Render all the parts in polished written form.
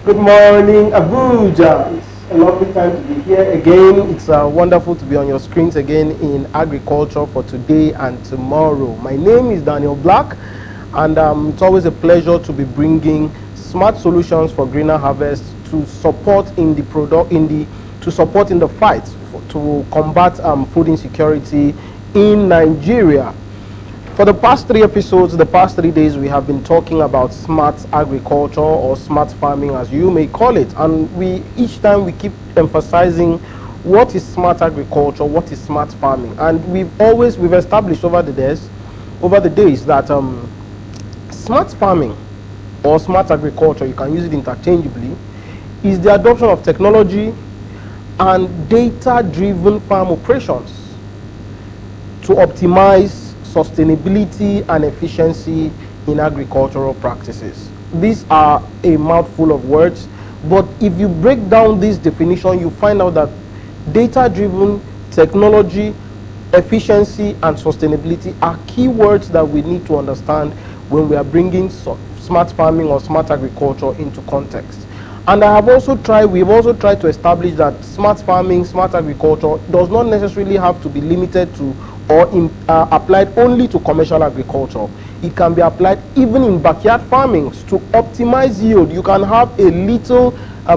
Good morning, Abuja. It's a lovely time to be here again. It's wonderful to be on your screens again in agriculture for today and tomorrow. My name is Daniel Black, and it's always a pleasure to be bringing smart solutions for greener harvest to support in the fight to combat food insecurity in Nigeria. For the past 3 episodes, the past 3 days, we have been talking about smart agriculture or smart farming, as you may call it. And each time we keep emphasizing what is smart agriculture, what is smart farming. And we've established over the days that smart farming or smart agriculture, you can use it interchangeably, is the adoption of technology and data-driven farm operations to optimize sustainability and efficiency in agricultural practices. These are a mouthful of words, but if you break down this definition, you find out that data-driven technology, efficiency, and sustainability are key words that we need to understand when we are bringing smart farming or smart agriculture into context. And we've also tried to establish that smart farming, smart agriculture does not necessarily have to be limited to or applied only to commercial agriculture. It can be applied even in backyard farming to optimize yield. You can have a little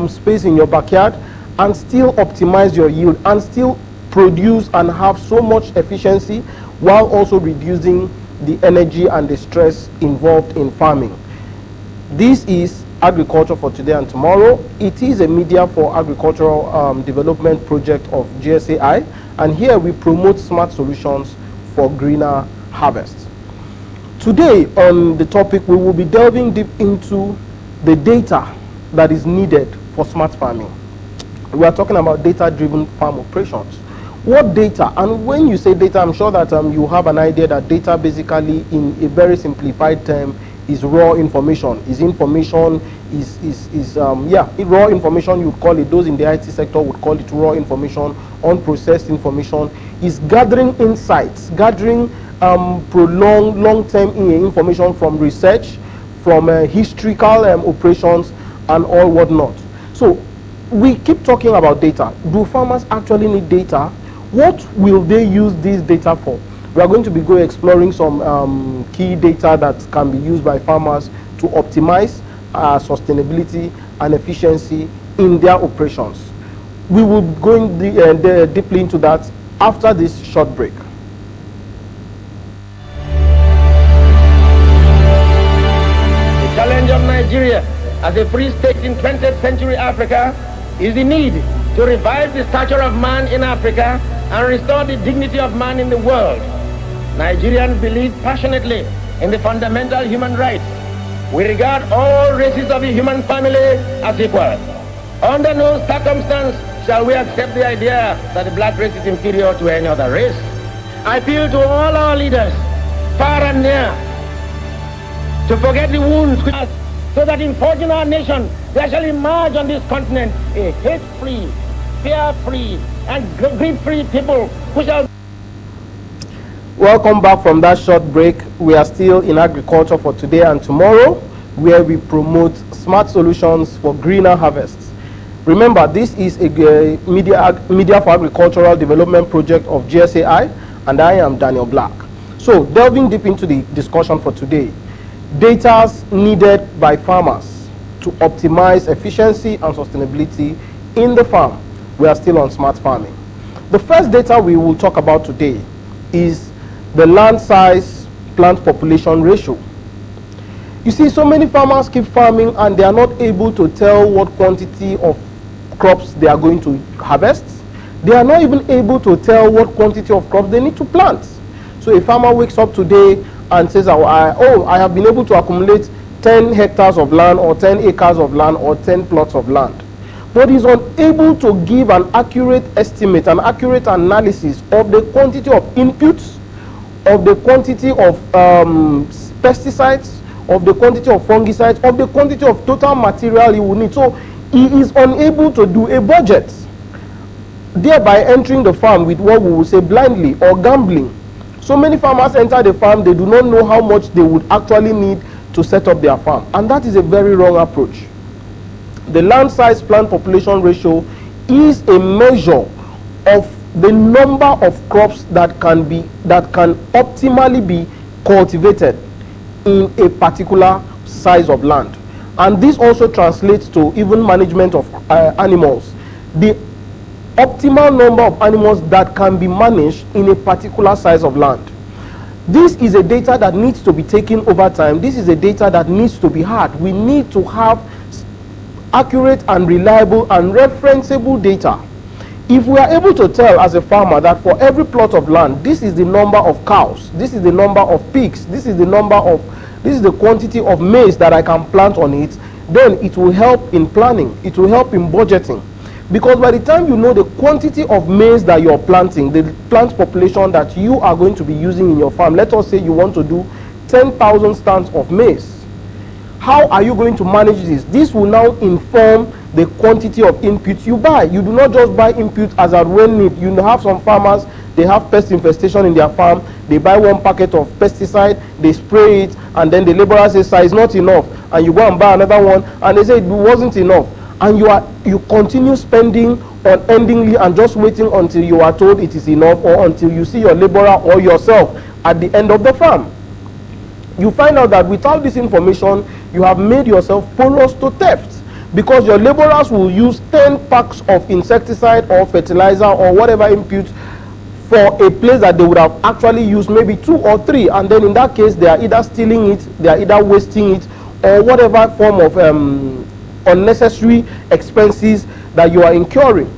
space in your backyard and still optimize your yield and still produce and have so much efficiency while also reducing the energy and the stress involved in farming. This is Agriculture for Today and Tomorrow. It is a media for agricultural development project of GSAI, and here we promote smart solutions for greener harvest. Today on the topic, we will be delving deep into the data that is needed for smart farming. We are talking about data-driven farm operations. What data? And when you say data, I'm sure that you have an idea that data basically, in a very simplified term, is raw information. Raw information, you would call it. Those in the IT sector would call it raw information, unprocessed information. Is gathering insights, gathering prolonged long-term information from research, from historical operations, and all whatnot. So we keep talking about data. Do farmers actually need data? What will they use this data for? We are going to be exploring some key data that can be used by farmers to optimize sustainability and efficiency in their operations. We will be going deeply into that after this short break. The challenge of Nigeria as a free state in 20th century Africa is the need to revive the stature of man in Africa and restore the dignity of man in the world. Nigerians believe passionately in the fundamental human rights. We regard all races of the human family as equal. Under no circumstance shall we accept the idea that the black race is inferior to any other race. I appeal to all our leaders, far and near, to forget the wounds so that in forging our nation, there shall emerge on this continent a hate-free, fear-free, and greed-free people who shall... Welcome back from that short break. We are still in Agriculture for Today and Tomorrow, where we promote smart solutions for greener harvests. Remember, this is a media for agricultural development project of GSAI, and I am Daniel Black. So, delving deep into the discussion for today, data needed by farmers to optimize efficiency and sustainability in the farm. We are still on smart farming. The first data we will talk about today is the land size plant population ratio. You see, so many farmers keep farming and they are not able to tell what quantity of crops they are going to harvest. They are not even able to tell what quantity of crops they need to plant. So a farmer wakes up today and says, I have been able to accumulate 10 hectares of land or 10 acres of land or 10 plots of land, but is unable to give an accurate estimate, an accurate analysis of the quantity of inputs, of the quantity of pesticides, of the quantity of fungicides, of the quantity of total material he will need. So he is unable to do a budget, thereby entering the farm with what we will say blindly or gambling. So many farmers enter the farm, they do not know how much they would actually need to set up their farm, and that is a very wrong approach. The land size plant population ratio is a measure of the number of crops that can optimally be cultivated in a particular size of land. And this also translates to even management of animals. The optimal number of animals that can be managed in a particular size of land. This is a data that needs to be taken over time. This is a data that needs to be had. We need to have accurate and reliable and referenceable data. If we are able to tell as a farmer that for every plot of land, this is the number of cows, this is the number of pigs, this is the quantity of maize that I can plant on it, then it will help in planning, it will help in budgeting. Because by the time you know the quantity of maize that you're planting, the plant population that you are going to be using in your farm, let us say you want to do 10,000 stands of maize. How are you going to manage this? This will now inform the quantity of inputs you buy. You do not just buy inputs as and when need. You have some farmers, they have pest infestation in their farm, they buy one packet of pesticide, they spray it, and then the laborer says, sir, it's not enough, and you go and buy another one, and they say it wasn't enough, and you continue spending unendingly and just waiting until you are told it is enough, or until you see your laborer or yourself at the end of the farm. You find out that without this information, you have made yourself porous to theft, because your laborers will use 10 packs of insecticide or fertilizer or whatever input for a place that they would have actually used maybe 2 or 3, and then in that case they are either stealing it, they are either wasting it, or whatever form of unnecessary expenses that you are incurring.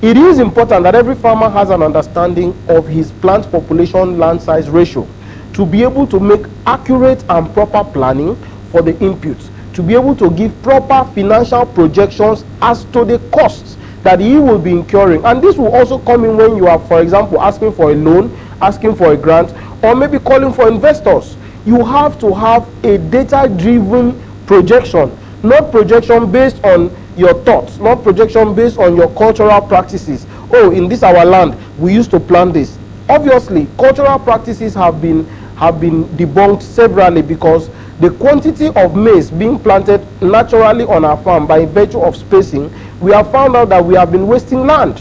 It is important that every farmer has an understanding of his plant population land size ratio to be able to make accurate and proper planning for the inputs, to be able to give proper financial projections as to the costs that he will be incurring. And this will also come in when you are, for example, asking for a loan, asking for a grant, or maybe calling for investors. You have to have a data-driven projection, not projection based on your thoughts, not projection based on your cultural practices. Oh, in this our land, we used to plant this. Obviously, cultural practices have been debunked severally, because the quantity of maize being planted naturally on our farm by virtue of spacing, we have found out that we have been wasting land.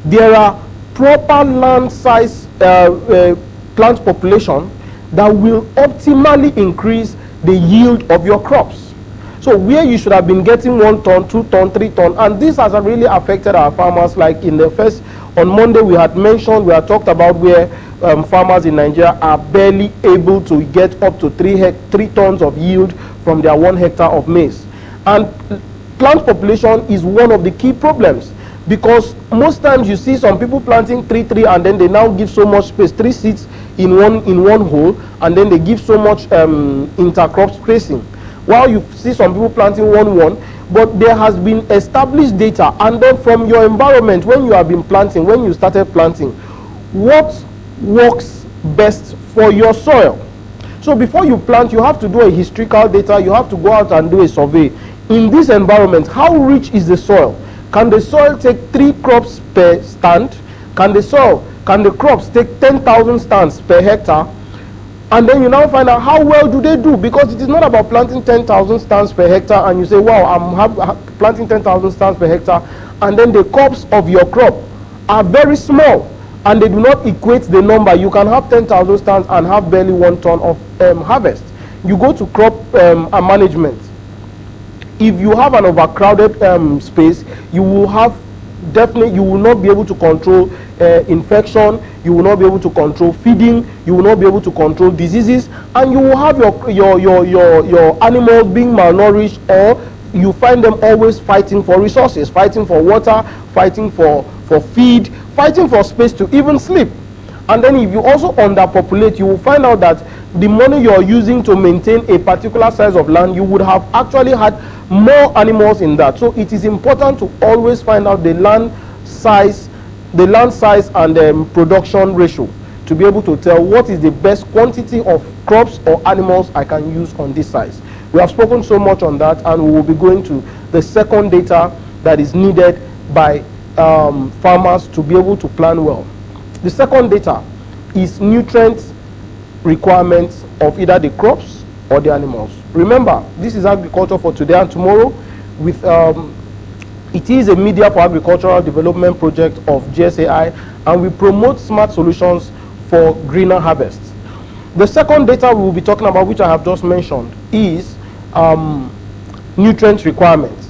There are proper land size plant population that will optimally increase the yield of your crops. So where you should have been getting 1 ton, 2 ton, 3 ton, and this has really affected our farmers. Like on Monday we had talked about where farmers in Nigeria are barely able to get up to 3 tons of yield from their 1 hectare of maize. And plant population is one of the key problems, because most times you see some people planting 3 and then they now give so much space, 3 seeds in one hole, and then they give so much intercrop spacing, while you see some people planting 1. But there has been established data, and then from your environment, when you have been planting, when you started planting, what works best for your soil. So before you plant, you have to do a historical data, you have to go out and do a survey. In this environment, how rich is the soil? Can the soil take 3 crops per stand? Can the crops take 10,000 stands per hectare? And then you now find out how well do they do, because it is not about planting 10,000 stands per hectare and you say, wow, I'm planting 10,000 stands per hectare, and then the crops of your crop are very small and they do not equate the number. You can have 10,000 stands and have barely 1 ton of harvest. You go to crop management. If you have an overcrowded space, you will not be able to control infection, you will not be able to control feeding, you will not be able to control diseases, and you will have your animals being malnourished, or you find them always fighting for resources, fighting for water, fighting for feed, fighting for space to even sleep. And then if you also underpopulate, you will find out that the money you are using to maintain a particular size of land, you would have actually had more animals in that. So it is important to always find out the land size and production ratio, to be able to tell what is the best quantity of crops or animals I can use on this size. We have spoken so much on that, and we will be going to the second data that is needed by farmers to be able to plan well. The second data is nutrient requirements of either the crops or the animals. Remember, this is agriculture for today and tomorrow. with it is a media for agricultural development project of GSAI, and we promote smart solutions for greener harvests. The second data we will be talking about, which I have just mentioned, is nutrient requirements.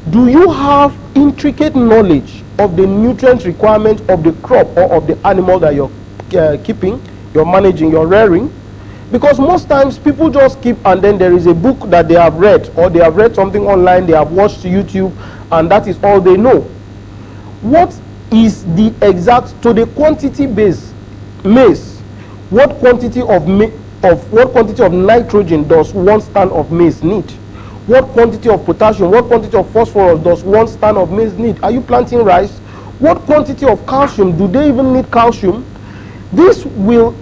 Do you have intricate knowledge of the nutrient requirement of the crop or of the animal that you're keeping, you're managing, you're rearing? Because most times people just keep, and then there is a book that they have read, or they have read something online, they have watched YouTube, and that is all they know. What is the exact, to the quantity base maize, what quantity of nitrogen does 1 stand of maize need? What quantity of potassium, what quantity of phosphorus does 1 stand of maize need? Are you planting rice? What quantity of calcium, do they even need calcium? This will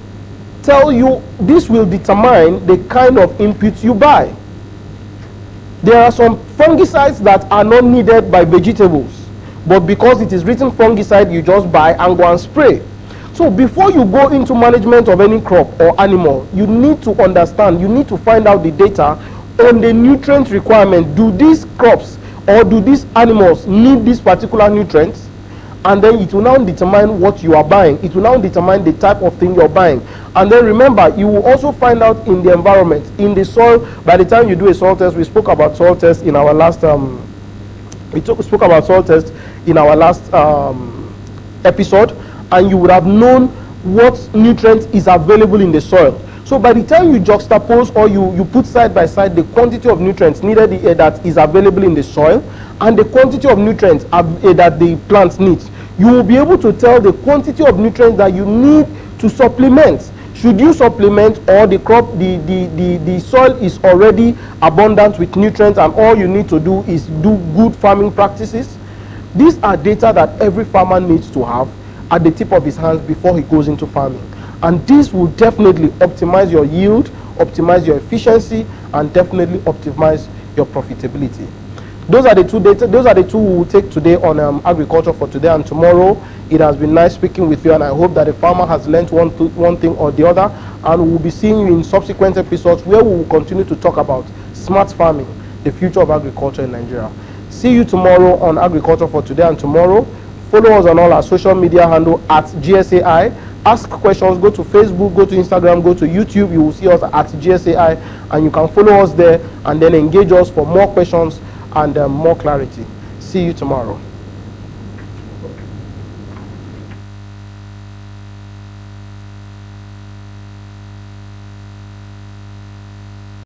tell you, this will determine the kind of inputs you buy. There are some fungicides that are not needed by vegetables, but because it is written fungicide, you just buy and go and spray. So before you go into management of any crop or animal, you need to understand, you need to find out the data on the nutrient requirement. Do these crops or do these animals need these particular nutrients? And then it will now determine what you are buying. It will now determine the type of thing you're buying. And then remember, you will also find out in the environment, in the soil. By the time you do a soil test, we spoke about soil test in our last episode, and you would have known what nutrient is available in the soil. So by the time you juxtapose, or you put side by side the quantity of nutrients needed that is available in the soil and the quantity of nutrients that the plants need, you will be able to tell the quantity of nutrients that you need to supplement. Should you supplement, or the crop, the soil is already abundant with nutrients and all you need to do is do good farming practices? These are data that every farmer needs to have at the tip of his hands before he goes into farming. And this will definitely optimize your yield, optimize your efficiency, and definitely optimize your profitability. Those are the two data. Those are the two we will take today on agriculture for today and tomorrow. It has been nice speaking with you, and I hope that the farmer has learned one thing or the other. And we will be seeing you in subsequent episodes where we will continue to talk about smart farming, the future of agriculture in Nigeria. See you tomorrow on agriculture for today and tomorrow. Follow us on all our social media handle at GSAI. Ask questions, go to Facebook, go to Instagram, go to YouTube. You will see us at GSAI, and you can follow us there and then engage us for more questions and more clarity. See you tomorrow.